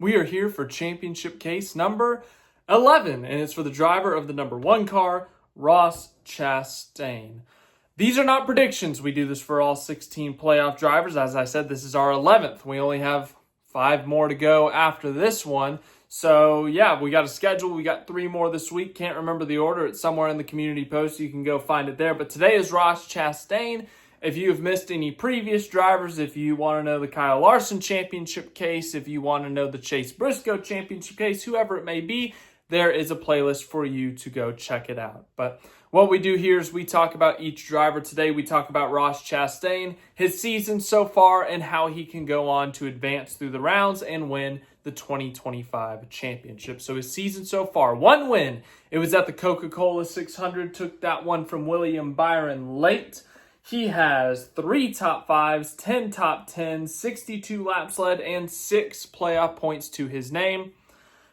We are here for championship case number 11, and it's for the driver of the number 1 car, Ross Chastain. These are not predictions. We do this for all 16 playoff drivers. As I said, this is our 11th. We only have 5 more to go after this one. So, yeah, we got a schedule. We got 3 more this week. Can't remember the order. It's somewhere in the community post. You can go find it there. But today is Ross Chastain. If you have missed any previous drivers, if you want to know the Kyle Larson championship case, if you want to know the Chase Briscoe championship case, whoever it may be, there is a playlist for you to go check it out. But what we do here is we talk about each driver. Today we talk about Ross Chastain, his season so far, and how he can go on to advance through the rounds and win the 2025 championship. So his season so far, 1 win. It was at the Coca-Cola 600. Took that one from William Byron late. He has 3 top 5s, 10 top 10s, 62 laps led, and 6 playoff points to his name.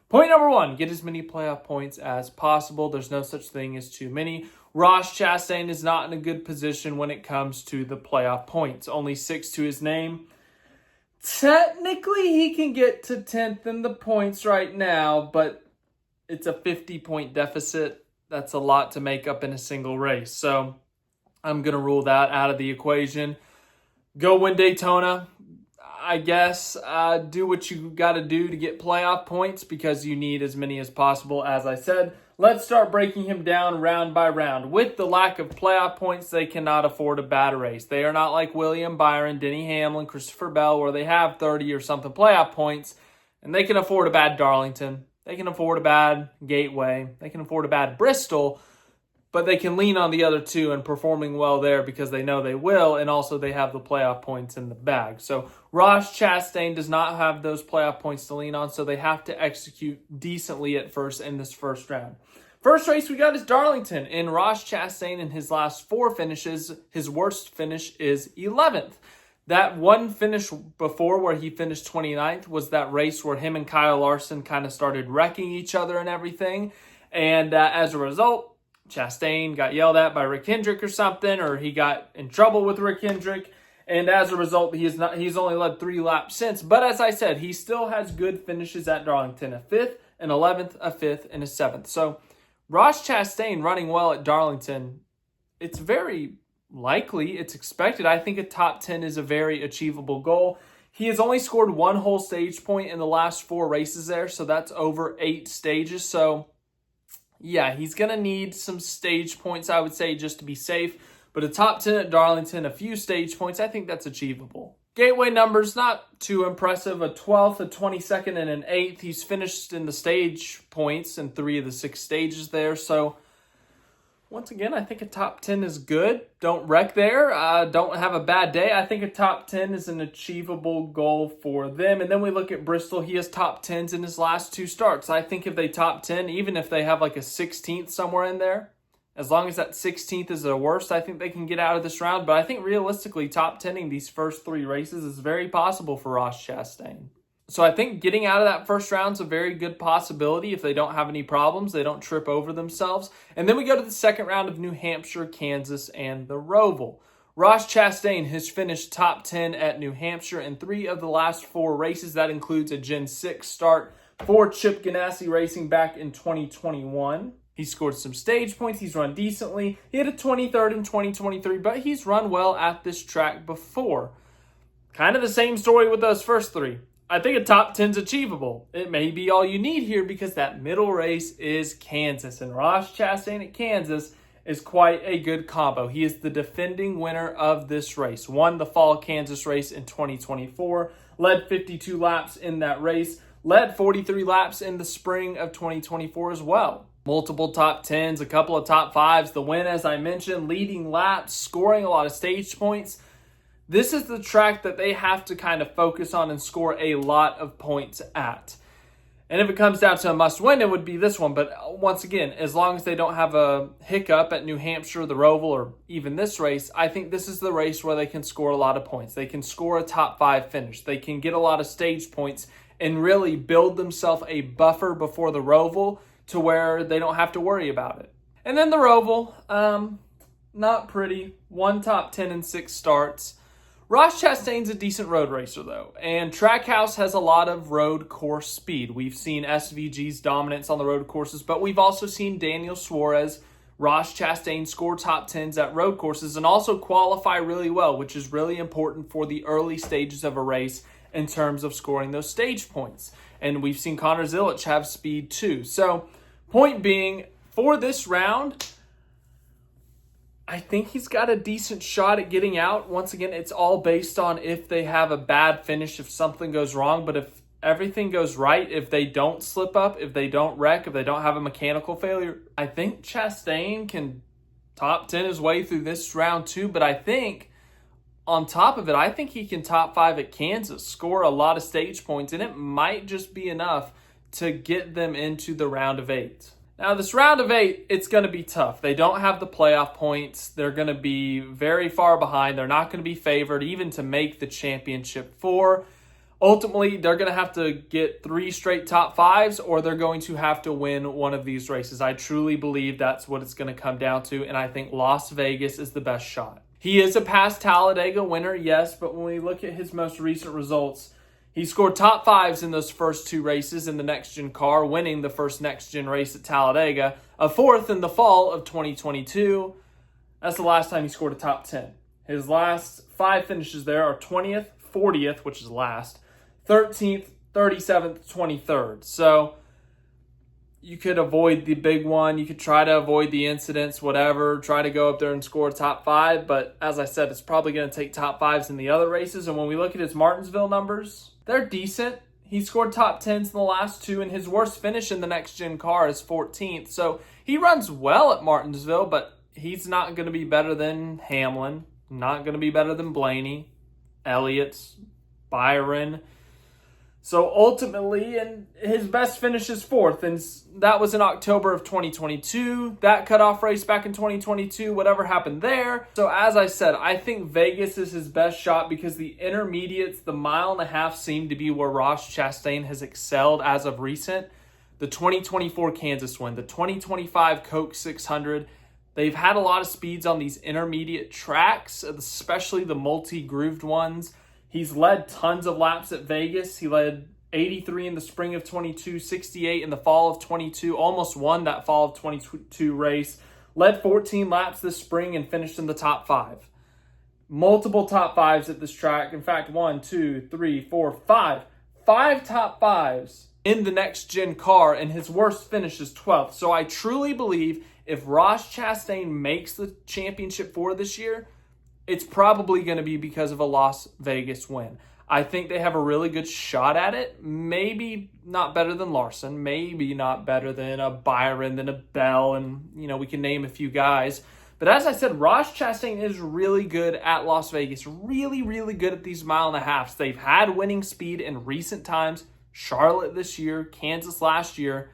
Point number 1, get as many playoff points as possible. There's no such thing as too many. Ross Chastain is not in a good position when it comes to the playoff points. Only 6 to his name. Technically, he can get to 10th in the points right now, but it's a 50-point deficit. That's a lot to make up in a single race. So I'm going to rule that out of the equation. Go win Daytona, I guess. Do what you got to do to get playoff points because you need as many as possible, as I said. Let's start breaking him down round by round. With the lack of playoff points, they cannot afford a bad race. They are not like William Byron, Denny Hamlin, Christopher Bell, where they have 30 or something playoff points, and they can afford a bad Darlington. They can afford a bad Gateway. They can afford a bad Bristol. But they can lean on the other 2 and performing well there because they know they will, and also they have the playoff points in the bag. So Ross Chastain does not have those playoff points to lean on, so they have to execute decently at first in this first round. First race we got is Darlington, and Ross Chastain in his last 4 finishes, his worst finish is 11th. That one finish before where he finished 29th was that race where him and Kyle Larson kind of started wrecking each other and everything, and as a result, Chastain got yelled at by Rick Hendrick or something, or he got in trouble with Rick Hendrick, and as a result, he's only led 3 laps since. But as I said, he still has good finishes at Darlington, a 5th, an 11th, a 5th, and a 7th. So Ross Chastain running well at Darlington, it's very likely, it's expected. I think a top 10 is a very achievable goal. He has only scored 1 whole stage point in the last 4 races there, so that's over 8 stages. So yeah, he's going to need some stage points, I would say, just to be safe. But a top 10 at Darlington, a few stage points, I think that's achievable. Gateway numbers, not too impressive. A 12th, a 22nd, and an 8th. He's finished in the stage points in 3 of the 6 stages there. So once again, I think a top 10 is good. Don't wreck there. Don't have a bad day. I think a top 10 is an achievable goal for them. And then we look at Bristol. He has top 10s in his last 2 starts. I think if they top 10, even if they have like a 16th somewhere in there, as long as that 16th is their worst, I think they can get out of this round. But I think realistically, top 10ing these first 3 races is very possible for Ross Chastain. So I think getting out of that first round is a very good possibility if they don't have any problems, they don't trip over themselves. And then we go to the second round of New Hampshire, Kansas, and the Roval. Ross Chastain has finished top 10 at New Hampshire in 3 of the last 4 races. That includes a Gen 6 start for Chip Ganassi Racing back in 2021. He scored some stage points. He's run decently. He had a 23rd in 2023, but he's run well at this track before. Kind of the same story with those first 3. I think a top 10 is achievable. It may be all you need here because that middle race is Kansas. And Ross Chastain at Kansas is quite a good combo. He is the defending winner of this race. Won the Fall Kansas race in 2024. Led 52 laps in that race. Led 43 laps in the spring of 2024 as well. Multiple top 10s, a couple of top 5s. The win, as I mentioned, leading laps, scoring a lot of stage points. This is the track that they have to kind of focus on and score a lot of points at. And if it comes down to a must-win, it would be this one. But once again, as long as they don't have a hiccup at New Hampshire, the Roval, or even this race, I think this is the race where they can score a lot of points. They can score a top 5 finish. They can get a lot of stage points and really build themselves a buffer before the Roval to where they don't have to worry about it. And then the Roval, not pretty. 1 top 10 in 6 starts. Ross Chastain's a decent road racer, though, and Trackhouse has a lot of road course speed. We've seen SVG's dominance on the road courses, but we've also seen Daniel Suarez, Ross Chastain score top 10s at road courses and also qualify really well, which is really important for the early stages of a race in terms of scoring those stage points. And we've seen Connor Zilic have speed too. So, point being, for this round, I think he's got a decent shot at getting out. Once again, it's all based on if they have a bad finish, if something goes wrong. But if everything goes right, if they don't slip up, if they don't wreck, if they don't have a mechanical failure, I think Chastain can top 10 his way through this round too. But I think on top of it, I think he can top 5 at Kansas, score a lot of stage points, and it might just be enough to get them into the round of 8. Now, this round of 8, it's going to be tough. They don't have the playoff points. They're going to be very far behind. They're not going to be favored even to make the championship 4. Ultimately, they're going to have to get 3 straight top 5s, or they're going to have to win one of these races. I truly believe that's what it's going to come down to, and I think Las Vegas is the best shot. He is a past Talladega winner, yes, but when we look at his most recent results, he scored top 5s in those first 2 races in the next-gen car, winning the first next-gen race at Talladega, a 4th in the fall of 2022. That's the last time he scored a top 10. His last 5 finishes there are 20th, 40th, which is last, 13th, 37th, 23rd. So you could avoid the big one. You could try to avoid the incidents, whatever. Try to go up there and score top 5. But as I said, it's probably going to take top 5s in the other races. And when we look at his Martinsville numbers, they're decent. He scored top 10s in the last 2, and his worst finish in the next-gen car is 14th. So he runs well at Martinsville, but he's not going to be better than Hamlin, not going to be better than Blaney, Elliott, Byron. So ultimately, and his best finish is 4th, and that was in October of 2022. That cutoff race back in 2022, whatever happened there. So as I said, I think Vegas is his best shot because the intermediates, the 1.5 miles, seem to be where Ross Chastain has excelled as of recent. The 2024 Kansas win, the 2025 Coke 600. They've had a lot of speeds on these intermediate tracks, especially the multi-grooved ones. He's led tons of laps at Vegas. He led 83 in the spring of 22, 68 in the fall of 22, almost won that fall of 22 race. Led 14 laps this spring and finished in the top 5. Multiple top 5s at this track. In fact, 1, 2, 3, 4, 5. 5 top 5s in the next-gen car, and his worst finish is 12th. So I truly believe if Ross Chastain makes the championship 4 this year, it's probably going to be because of a Las Vegas win. I think they have a really good shot at it. Maybe not better than Larson. Maybe not better than a Byron, than a Bell. And, we can name a few guys. But as I said, Ross Chastain is really good at Las Vegas. Really, really good at these 1.5 miles. They've had winning speed in recent times. Charlotte this year, Kansas last year.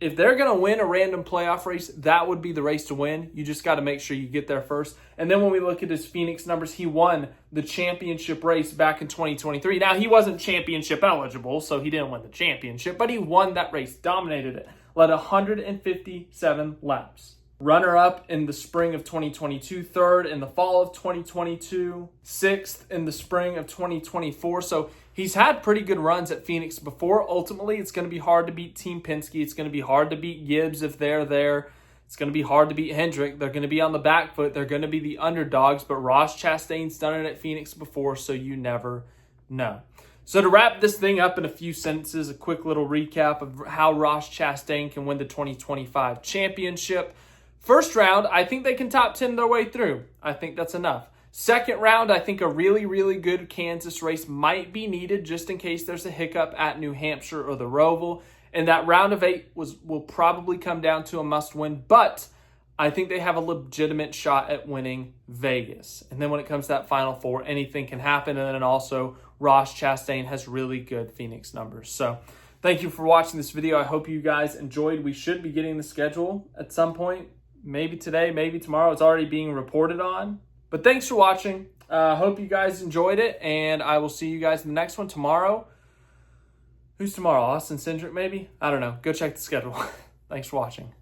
If they're going to win a random playoff race, that would be the race to win. You just got to make sure you get there first. And then when we look at his Phoenix numbers, he won the championship race back in 2023. Now, he wasn't championship eligible, so he didn't win the championship, but he won that race, dominated it, led 157 laps. Runner-up in the spring of 2022, 3rd in the fall of 2022, 6th in the spring of 2024. So he's had pretty good runs at Phoenix before. Ultimately, it's going to be hard to beat Team Penske. It's going to be hard to beat Gibbs if they're there. It's going to be hard to beat Hendrick. They're going to be on the back foot. They're going to be the underdogs, but Ross Chastain's done it at Phoenix before, so you never know. So to wrap this thing up in a few sentences, a quick little recap of how Ross Chastain can win the 2025 championship. First round, I think they can top 10 their way through. I think that's enough. Second round, I think a really, really good Kansas race might be needed just in case there's a hiccup at New Hampshire or the Roval. And that round of 8 will probably come down to a must-win, but I think they have a legitimate shot at winning Vegas. And then when it comes to that Final 4, anything can happen. And then also, Ross Chastain has really good Phoenix numbers. So thank you for watching this video. I hope you guys enjoyed. We should be getting the schedule at some point. Maybe today, maybe tomorrow. It's already being reported on. But thanks for watching. Hope you guys enjoyed it, and I will see you guys in the next one tomorrow. Who's tomorrow? Austin Cindric, maybe? I don't know. Go check the schedule. Thanks for watching.